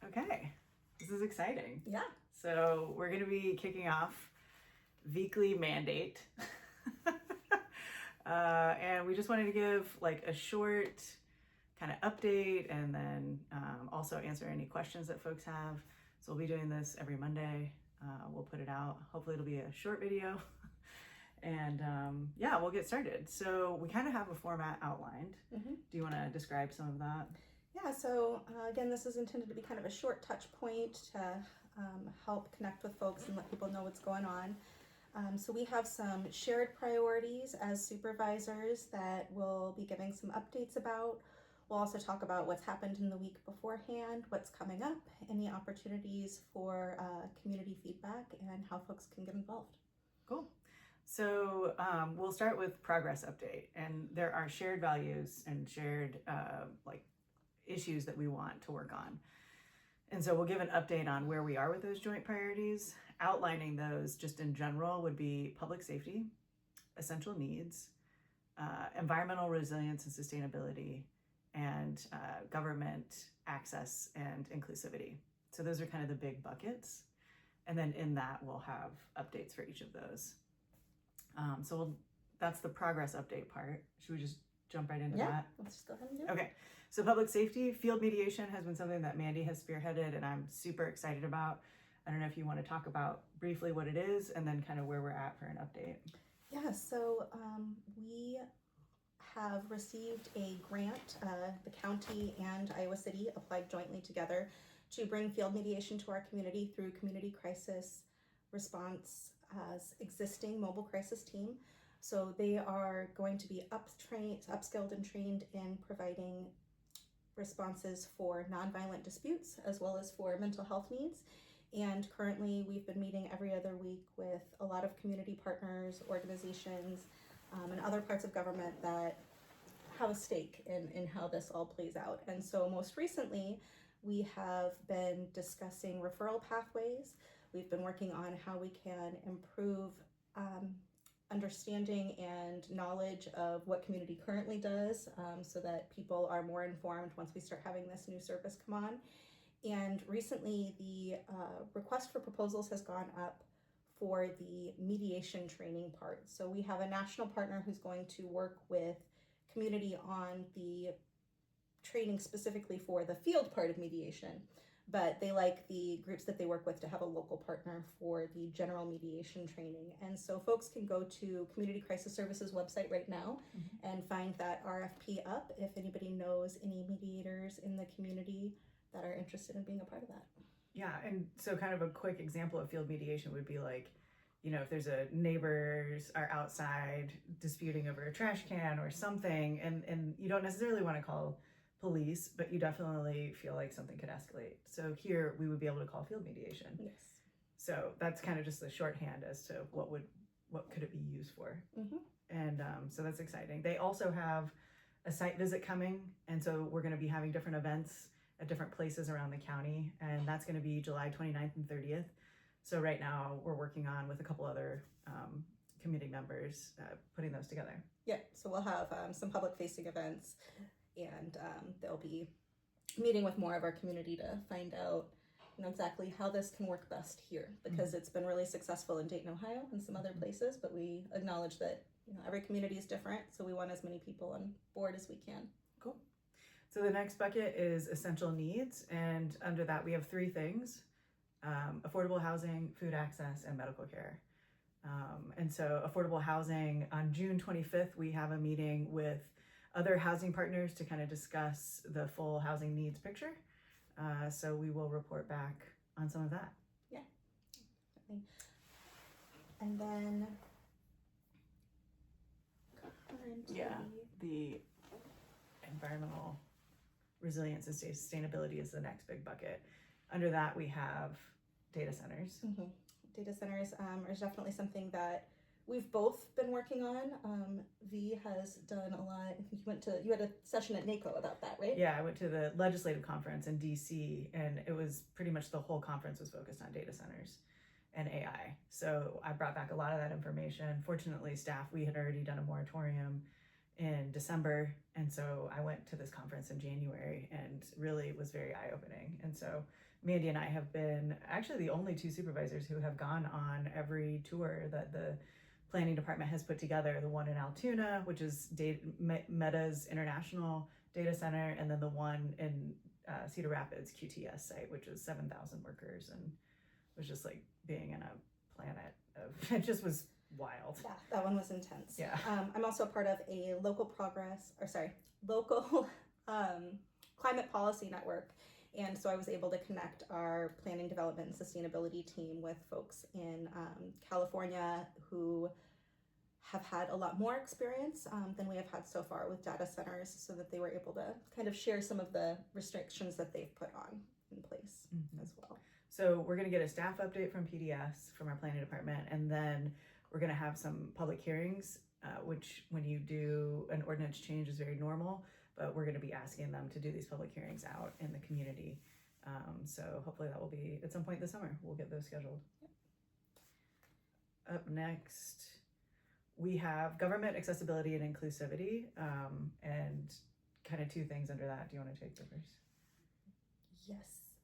Okay, this is exciting. Yeah. So we're going to be kicking off V-eekly mandate. And we just wanted to give like a short kind of update and then also answer any questions that folks have. So we'll be doing this every Monday. We'll put it out. Hopefully it'll be a short video. And yeah, we'll get started. So we kind of have a format outlined. Mm-hmm. Do you want to describe some of that? Yeah, so again, this is intended to be kind of a short touch point to help connect with folks and let people know what's going on. So we have some shared priorities as supervisors that we'll be giving some updates about. We'll also talk about what's happened in the week beforehand, what's coming up, any opportunities for community feedback, and how folks can get involved. Cool. So we'll start with progress update, and there are shared values and shared like issues that we want to work on. And so we'll give an update on where we are with those joint priorities. Outlining those just in general would be public safety, essential needs, environmental resilience and sustainability, and government access and inclusivity. So those are kind of the big buckets. And then in that, we'll have updates for each of those. That's the progress update part. Should we just jump right into that? Let's just go ahead and do it. Okay, so public safety, field mediation has been something that Mandy has spearheaded and I'm super excited about. I don't know if you want to talk about briefly what it is and then kind of where we're at for an update. Yeah, so we have received a grant. The county and Iowa City applied jointly together to bring field mediation to our community through Community Crisis Response as existing mobile crisis team. So they are going to be upskilled and trained in providing responses for nonviolent disputes as well as for mental health needs. And currently we've been meeting every other week with a lot of community partners, organizations, and other parts of government that have a stake in how this all plays out. And so most recently, we have been discussing referral pathways. We've been working on how we can improve understanding and knowledge of what community currently does so that people are more informed once we start having this new service come on. And recently the request for proposals has gone up for the mediation training part. So we have a national partner who's going to work with community on the training specifically for the field part of mediation, but they like the groups that they work with to have a local partner for the general mediation training. And so folks can go to Community Crisis Services website right now and find that RFP up if anybody knows any mediators in the community that are interested in being a part of that. Yeah, and so kind of a quick example of field mediation would be like, you know, if there's a neighbors are outside disputing over a trash can or something, and you don't necessarily want to call police, but you definitely feel like something could escalate. So here we would be able to call field mediation. Yes. So that's kind of just the shorthand as to what could it be used for. And so that's exciting. They also have a site visit coming, and so we're going to be having different events at different places around the county, and that's going to be July 29th and 30th. So right now we're working on with a couple other committee members putting those together. Yeah, so we'll have some public facing events, and they'll be meeting with more of our community to find out, you know, exactly how this can work best here, because it's been really successful in Dayton, Ohio, and some other places, but we acknowledge that, you know, every community is different, so we want as many people on board as we can. Cool. So the next bucket is essential needs, and under that we have three things: affordable housing, food access, and medical care. And so affordable housing, on June 25th, we have a meeting with other housing partners to kind of discuss the full housing needs picture. So we will report back on some of that. Yeah. And then the environmental resilience and sustainability is the next big bucket. Under that we have data centers. Data centers is definitely something that we've both been working on. V has done a lot. You had a session at NACO about that, right? Yeah, I went to the legislative conference in DC, and it was pretty much the whole conference was focused on data centers and AI. So I brought back a lot of that information. Fortunately, staff, we had already done a moratorium in December. And so I went to this conference in January and really was very eye-opening. And so Mandy and I have been actually the only two supervisors who have gone on every tour that the planning department has put together. The one in Altoona, which is Meta's International Data Center, and then the one in Cedar Rapids QTS site, which is 7,000 workers, and was just like being in a planet of, it just was wild. Yeah, that one was intense. Yeah. I'm also a part of a local climate policy network. And so I was able to connect our planning, development, and sustainability team with folks in California who have had a lot more experience than we have had so far with data centers, so that they were able to kind of share some of the restrictions that they've put on in place as well. So we're going to get a staff update from PDS, from our planning department, and then we're going to have some public hearings, which when you do an ordinance change is very normal, but we're going to be asking them to do these public hearings out in the community. So hopefully that will be at some point this summer. We'll get those scheduled. Yep. Up next, we have government accessibility and inclusivity, and kind of two things under that. Do you want to take the first? Yes.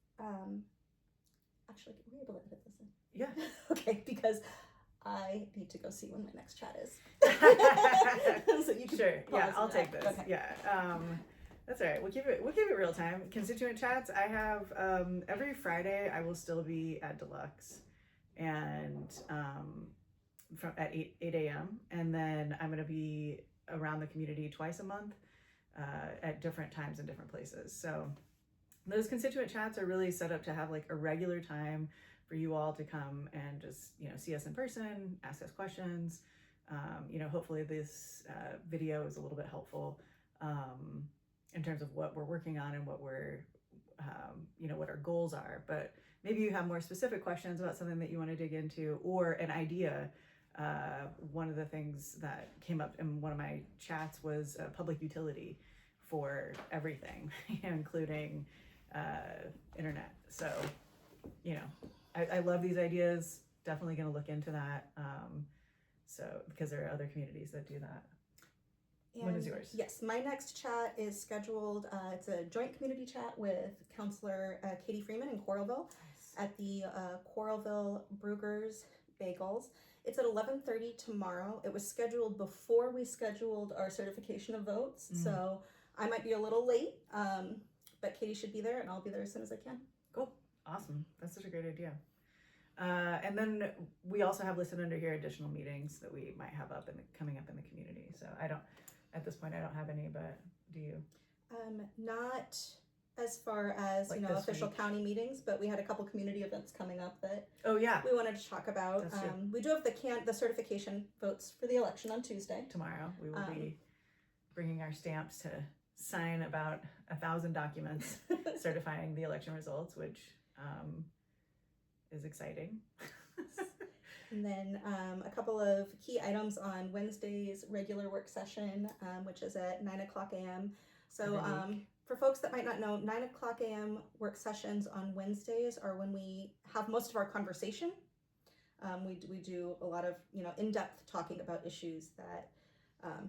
Actually, were you able to edit this in? Yeah. Okay, because I need to go see when my next chat is. So you can sure. Yeah, pause I'll and take add. this. Okay. Yeah. That's all right. We'll keep it real time. Constituent chats. I have every Friday. I will still be at Deluxe, and from at 8 a.m. And then I'm going to be around the community twice a month at different times in different places. So those constituent chats are really set up to have like a regular time for you all to come and just, see us in person, ask us questions. Hopefully this video is a little bit helpful in terms of what we're working on and what we're, what our goals are. But maybe you have more specific questions about something that you want to dig into, or an idea. One of the things that came up in one of my chats was public utility for everything, including internet. So, I love these ideas. Definitely going to look into that. So because there are other communities that do that. And when is yours? Yes, my next chat is scheduled. It's a joint community chat with Councilor Katie Freeman in Coralville at the Coralville Brugger's Bagels. It's at 11:30 tomorrow. It was scheduled before we scheduled our certification of votes, so I might be a little late, but Katie should be there, and I'll be there as soon as I can. Cool. Awesome. That's such a great idea. And then we also have listed under here additional meetings that we might have coming up in the community. So at this point, I don't have any, but do you? Not as far as, Like official week. county meetings, but we had a couple community events coming up that Oh yeah, we wanted to talk about. That's true. We do have the certification votes for the election on Tuesday. tomorrow we will be bringing our stamps to sign about 1,000 documents certifying the election results, which is exciting. And then a couple of key items on Wednesday's regular work session, which is at 9 o'clock a.m. So for folks that might not know, 9 o'clock a.m. work sessions on Wednesdays are when we have most of our conversation. We do a lot of in-depth talking about issues that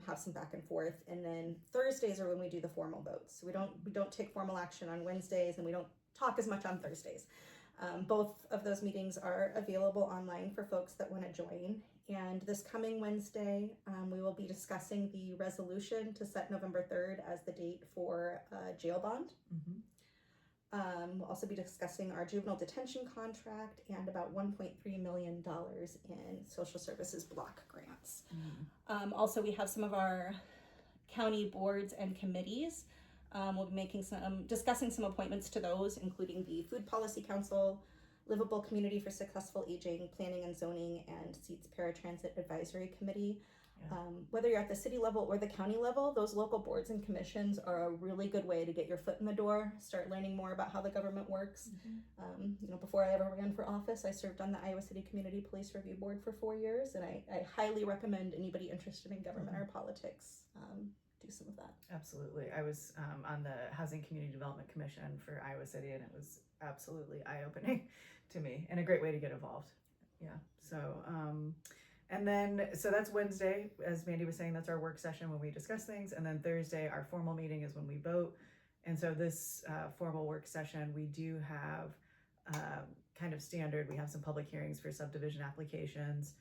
have some back and forth, and then Thursdays are when we do the formal votes. So we don't take formal action on Wednesdays, and we don't talk as much on Thursdays. Both of those meetings are available online for folks that want to join. And this coming Wednesday, we will be discussing the resolution to set November 3rd as the date for jail bond. We'll also be discussing our juvenile detention contract and about $1.3 million in social services block grants. Also, we have some of our county boards and committees. We'll be discussing some appointments to those, including the Food Policy Council, Livable Community for Successful Aging, Planning and Zoning, and Seats Paratransit Advisory Committee. Yeah. Whether you're at the city level or the county level, those local boards and commissions are a really good way to get your foot in the door, start learning more about how the government works. Before I ever ran for office, I served on the Iowa City Community Police Review Board for 4 years, and I highly recommend anybody interested in government or politics do some of that. Absolutely. I was on the Housing Community Development Commission for Iowa City, and it was absolutely eye-opening to me and a great way to get involved. Yeah. So, And then, so that's Wednesday, as Mandy was saying, that's our work session when we discuss things. And then Thursday, our formal meeting is when we vote. And so this formal work session, we do have kind of standard. We have some public hearings for subdivision applications.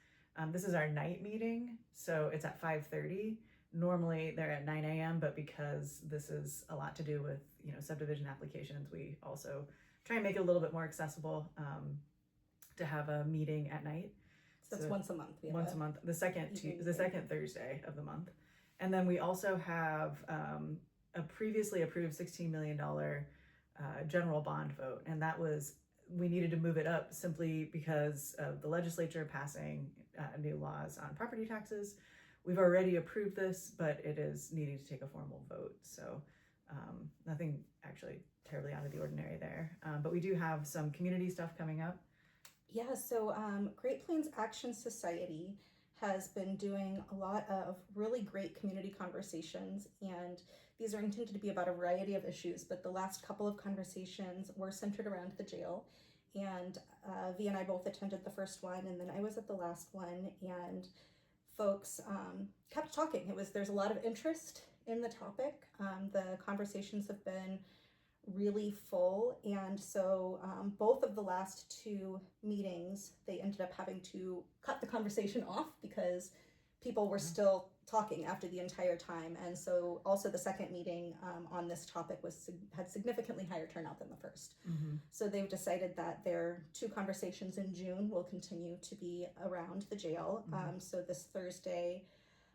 This is our night meeting, so it's at 5:30. Normally they're at 9 a.m., but because this is a lot to do with, subdivision applications, we also try and make it a little bit more accessible to have a meeting at night. So it's once a month. Once a month, the second Thursday of the month. And then we also have a previously approved $16 million general bond vote. And that was, we needed to move it up simply because of the legislature passing new laws on property taxes. We've already approved this, but it is needing to take a formal vote. So nothing actually terribly out of the ordinary there. But we do have some community stuff coming up. Yeah, so Great Plains Action Society has been doing a lot of really great community conversations, and these are intended to be about a variety of issues, but the last couple of conversations were centered around the jail, and V and I both attended the first one, and then I was at the last one, and folks kept talking. There's a lot of interest in the topic. The conversations have been really full, and so both of the last two meetings they ended up having to cut the conversation off because people were still talking after the entire time. And so also the second meeting on this topic had significantly higher turnout than the first. So they've decided that their two conversations in June will continue to be around the jail. So this Thursday,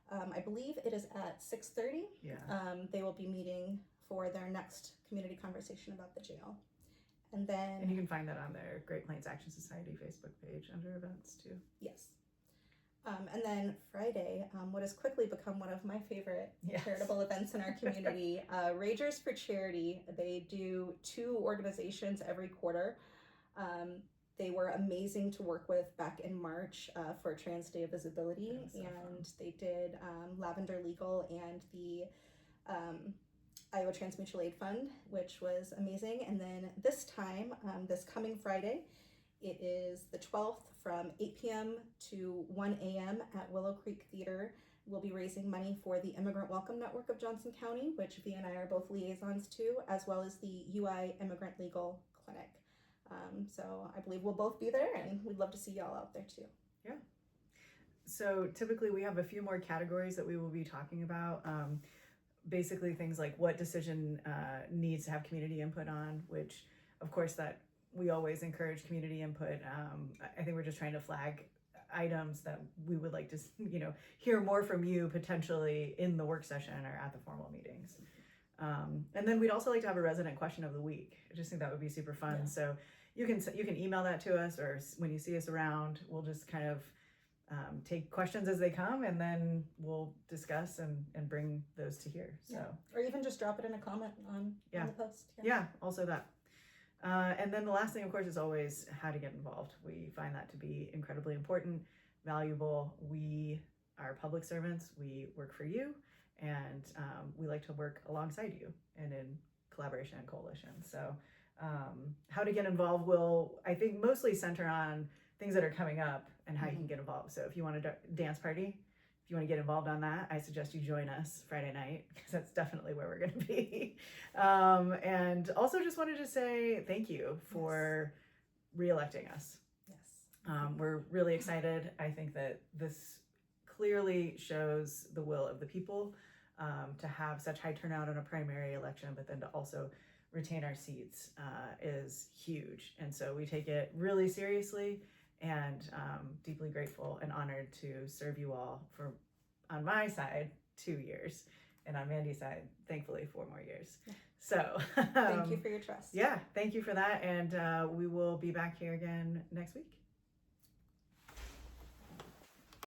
I believe it is at 6:30. They will be meeting for their next community conversation about the jail. And you can find that on their Great Plains Action Society Facebook page under events too. Yes. And then Friday, what has quickly become one of my favorite charitable events in our community, Ragers for Charity. They do 2 organizations every quarter. They were amazing to work with back in March for Trans Day of Visibility, and they did Lavender Legal and the Iowa Trans Mutual Aid Fund, which was amazing. And then this time, this coming Friday, it is the 12th from 8 p.m. to 1 a.m. at Willow Creek Theater. We'll be raising money for the Immigrant Welcome Network of Johnson County, which V and I are both liaisons to, as well as the UI Immigrant Legal Clinic. So I believe we'll both be there, and we'd love to see y'all out there too. Yeah. So typically we have a few more categories that we will be talking about. Basically things like what decision needs to have community input on, which of course that we always encourage community input. I think we're just trying to flag items that we would like to, hear more from you potentially in the work session or at the formal meetings. And then we'd also like to have a resident question of the week. I just think that would be super fun. Yeah. So you can email that to us, or when you see us around, we'll just kind of take questions as they come, and then we'll discuss and bring those to here. So, or even just drop it in a comment on the post. Also that. And then the last thing, of course, is always how to get involved. We find that to be incredibly important, valuable. We are public servants. We work for you, and we like to work alongside you and in collaboration and coalition. So how to get involved will, I think, mostly center on things that are coming up and how you can get involved. So if you want a dance party, if you want to get involved on that, I suggest you join us Friday night, because that's definitely where we're going to be. And also just wanted to say thank you for re-electing us. We're really excited. I think that this clearly shows the will of the people to have such high turnout in a primary election, but then to also retain our seats is huge. And so we take it really seriously, and deeply grateful and honored to serve you all for, on my side, 2 years, and on Mandy's side, thankfully, 4 more years. So thank you for your trust. Yeah, thank you for that, and we will be back here again next week.